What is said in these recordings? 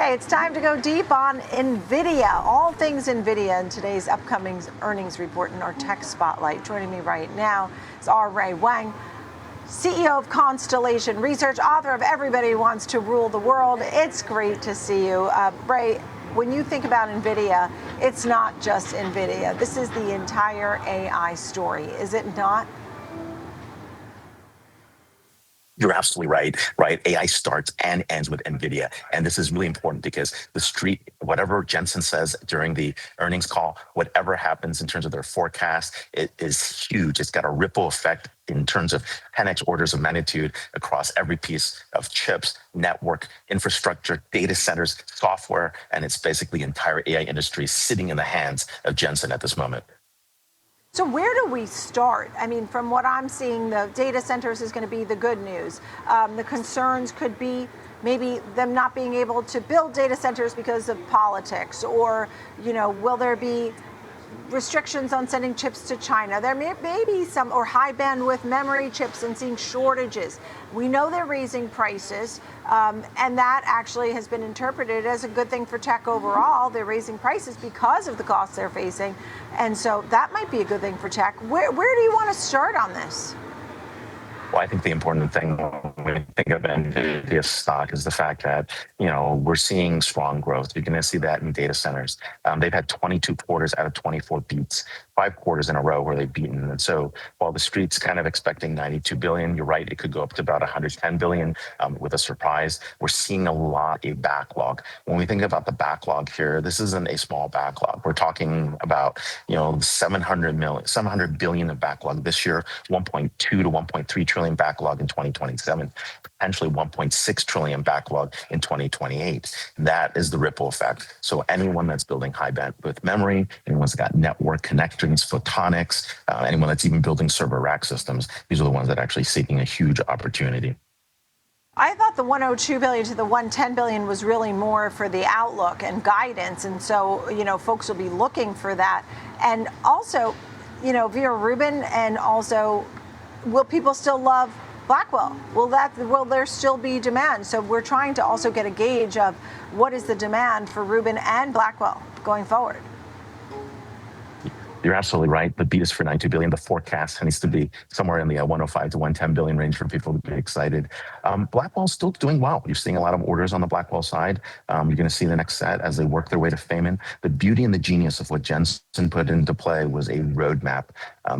Okay, it's time to go deep on Nvidia. All things Nvidia in today's upcoming earnings report in our tech spotlight. Joining me right now is Wang, CEO of Constellation Research, author of Everybody Wants to Rule the World. It's great to see you. Ray, when you think about Nvidia, it's not just Nvidia. This is the entire AI story, is it not? You're absolutely right? AI starts and ends with NVIDIA. And this is really important because the street, whatever Jensen says during the earnings call, whatever happens in terms of their forecast, it is huge. It's got a ripple effect in terms of 10x orders of magnitude across every piece of chips, network, infrastructure, data centers, software, and it's basically the entire AI industry sitting in the hands of Jensen at this moment. So where do we start? I mean, from what I'm seeing, the data centers is going to be the good news. The concerns could be maybe them not being able to build data centers because of politics, or, will there be restrictions on sending chips to China? There may be some, or high bandwidth memory chips and seeing shortages. We know they're raising prices, and that actually has been interpreted as a good thing for tech overall. They're raising prices because of the costs they're facing, and so that might be a good thing for tech. Where do you want to start on this? Well, I think the important thing when we think of NVIDIA stock is the fact that, we're seeing strong growth. You're going to see that in data centers. They've had 22 quarters out of 24 beats, 5 quarters in a row where they've beaten. And so while the street's kind of expecting 92 billion, you're right, it could go up to about 110 billion with a surprise. We're seeing a lot of backlog. When we think about the backlog here, this isn't a small backlog. We're talking about, 700 billion of backlog this year, 1.2 to 1.3 trillion backlog in 2027, potentially 1.6 trillion backlog in 2028. That is the ripple effect. So anyone that's building high bandwidth memory, anyone that's got network connectors, photonics, anyone that's even building server rack systems, these are the ones that are actually seeking a huge opportunity. I thought the 102 billion to the 110 billion was really more for the outlook and guidance. And so, folks will be looking for that. And also, Vera Rubin, and also, will people still love Blackwell? Will there still be demand? So we're trying to also get a gauge of what is the demand for Rubin and Blackwell going forward. You're absolutely right. The beat is for 92 billion. The forecast needs to be somewhere in the 105 to 110 billion range for people to be excited. Blackwell's still doing well. You're seeing a lot of orders on the Blackwell side. You're going to see the next set as they work their way to Feynman. The beauty and the genius of what Jensen put into play was a roadmap.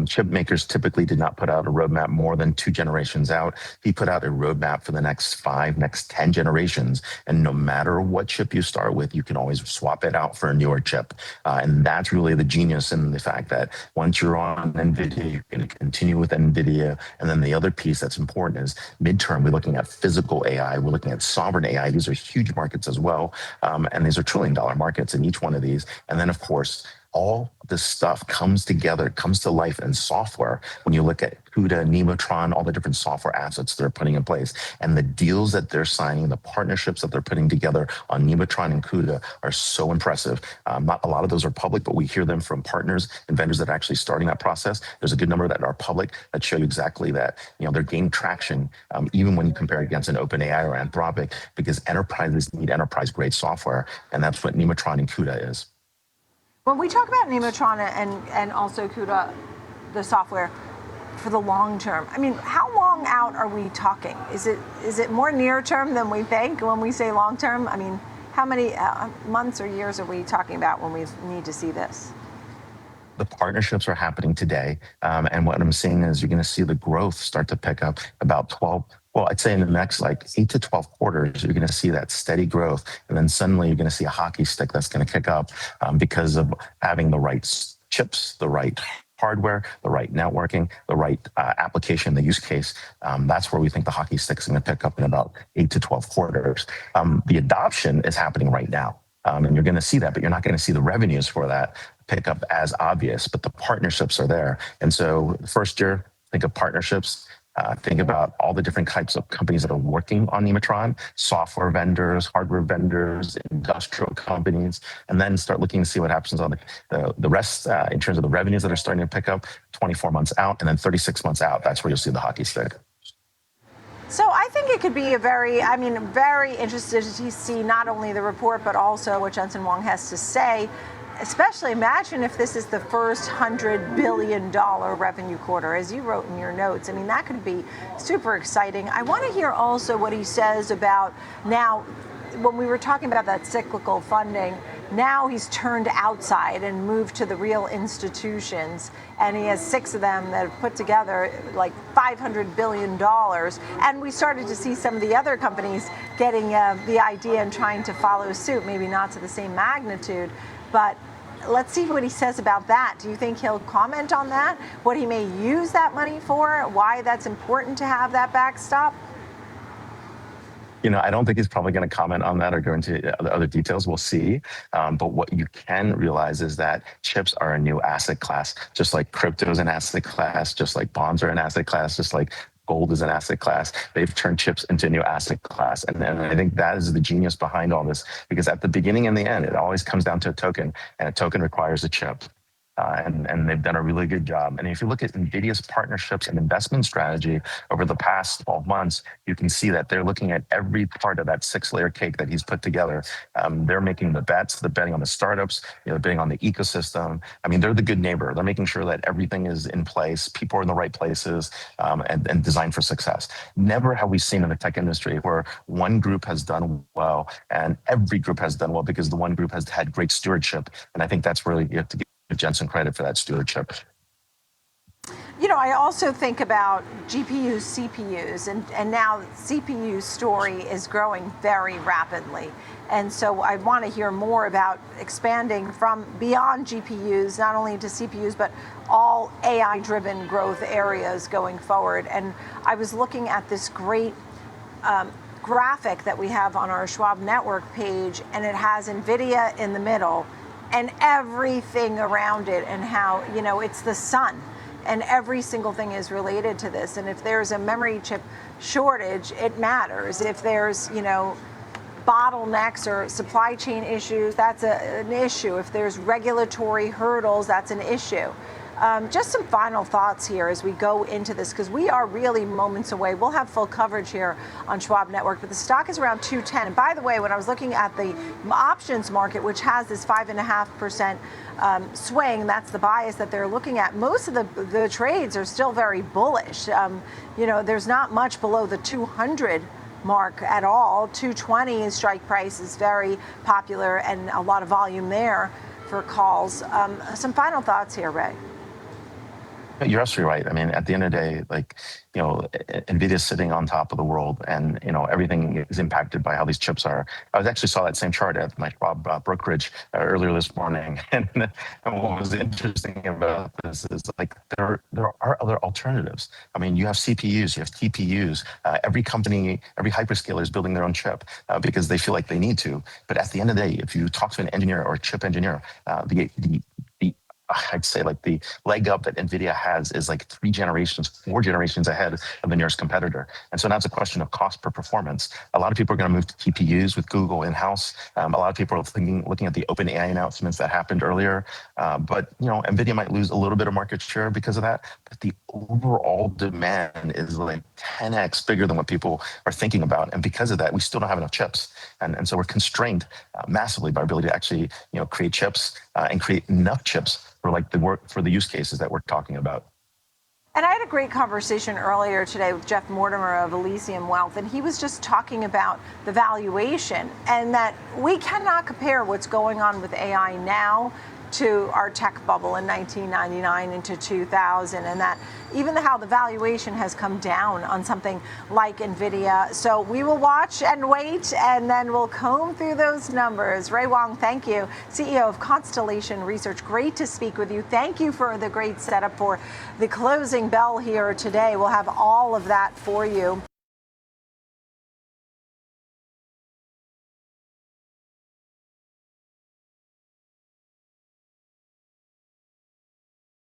Chip makers typically did not put out a roadmap more than 2 generations out. He put out a roadmap for the next 10 generations. And no matter what chip you start with, you can always swap it out for a newer chip. And that's really the genius in the fact that once you're on NVIDIA, you're going to continue with NVIDIA. And then the other piece that's important is midterm, we're looking at physical AI, we're looking at sovereign AI. These are huge markets as well. And these are trillion-dollar markets in each one of these. And then, of course, all this stuff comes together, comes to life in software. When you look at CUDA, Nemotron, all the different software assets they're putting in place, and the deals that they're signing, the partnerships that they're putting together on Nemotron and CUDA are so impressive. Not a lot of those are public, but we hear them from partners and vendors that are actually starting that process. There's a good number that are public that show you exactly that, they're gaining traction, even when you compare it against an OpenAI or Anthropic, because enterprises need enterprise-grade software, and that's what Nemotron and CUDA is. When we talk about Nemotron and also CUDA, the software, for the long term, I mean, how long out are we talking? Is it more near term than we think when we say long term? I mean, how many months or years are we talking about when we need to see this? The partnerships are happening today. And what I'm seeing is you're going to see the growth start to pick up about 12. Well, I'd say in the next 8 to 12 quarters, you're going to see that steady growth. And then suddenly you're going to see a hockey stick that's going to kick up because of having the right chips, the right hardware, the right networking, the right application, the use case. That's where we think the hockey stick is going to pick up in about 8 to 12 quarters. The adoption is happening right now. And you're going to see that, but you're not going to see the revenues for that pick up as obvious, but the partnerships are there. And so first year, think of partnerships. Think about all the different types of companies that are working on Nemotron, software vendors, hardware vendors, industrial companies, and then start looking to see what happens on the rest in terms of the revenues that are starting to pick up 24 months out, and then 36 months out. That's where you'll see the hockey stick. So I think it could be very interested to see not only the report, but also what Jensen Huang has to say. Especially imagine if this is the first $100 billion revenue quarter, as you wrote in your notes. I mean, that could be super exciting. I want to hear also what he says about now, when we were talking about that cyclical funding, now he's turned outside and moved to the real institutions, and he has 6 of them that have put together like $500 billion. And we started to see some of the other companies getting the idea and trying to follow suit, maybe not to the same magnitude, but let's see what he says about that. Do you think he'll comment on that? What he may use that money for? Why that's important to have that backstop? I don't think he's probably going to comment on that or go into other details. We'll see. But what you can realize is that chips are a new asset class, just like crypto is an asset class, just like bonds are an asset class, just like gold is an asset class. They've turned chips into a new asset class. And I think that is the genius behind all this, because at the beginning and the end, it always comes down to a token, and a token requires a chip. And they've done a really good job. And if you look at NVIDIA's partnerships and investment strategy over the past 12 months, you can see that they're looking at every part of that 6-layer cake that he's put together. They're making the bets, they're betting on the startups, they're betting on the ecosystem. I mean, they're the good neighbor. They're making sure that everything is in place, people are in the right places, and designed for success. Never have we seen in the tech industry where one group has done well and every group has done well because the one group has had great stewardship. And I think that's really, you have to give Jensen credit for that stewardship. I also think about GPUs, CPUs, and now CPU story is growing very rapidly. And so I want to hear more about expanding from beyond GPUs, not only into CPUs, but all AI-driven growth areas going forward. And I was looking at this great graphic that we have on our Schwab Network page, and it has Nvidia in the middle and everything around it, and how, it's the sun, and every single thing is related to this. And if there's a memory chip shortage, it matters. If there's, bottlenecks or supply chain issues, that's an issue. If there's regulatory hurdles, that's an issue. Just some final thoughts here as we go into this, because we are really moments away. We'll have full coverage here on Schwab Network, but the stock is around 210. And by the way, when I was looking at the options market, which has this 5.5% swing, that's the bias that they're looking at, most of the trades are still very bullish. There's not much below the 200 mark at all. 220 strike price is very popular, and a lot of volume there for calls. Some final thoughts here, Ray. You're absolutely right. I mean, at the end of the day, NVIDIA is sitting on top of the world, and, everything is impacted by how these chips are. I actually saw that same chart at my Schwab brokerage earlier this morning. And what was interesting about this is there are other alternatives. I mean, you have CPUs, you have TPUs. Every company, every hyperscaler is building their own chip because they feel like they need to. But at the end of the day, if you talk to an engineer or a chip engineer, I'd say the leg up that NVIDIA has is 3 generations, 4 generations ahead of the nearest competitor. And so now it's a question of cost per performance. A lot of people are going to move to TPUs with Google in-house. A lot of people are looking at the OpenAI announcements that happened earlier. But NVIDIA might lose a little bit of market share because of that. But the overall demand is 10x bigger than what people are thinking about. And because of that, we still don't have enough chips. And so we're constrained massively by our ability to actually create chips and create enough chips for the use cases that we're talking about. And I had a great conversation earlier today with Jeff Mortimer of Elysium Wealth, and he was just talking about the valuation, and that we cannot compare what's going on with AI now to our tech bubble in 1999 into 2000, and that even how the valuation has come down on something like Nvidia. So we will watch and wait, and then we'll comb through those numbers. Ray Wang, thank you, CEO of Constellation Research. Great to speak with you. Thank you for the great setup for the closing bell here today. We'll have all of that for you.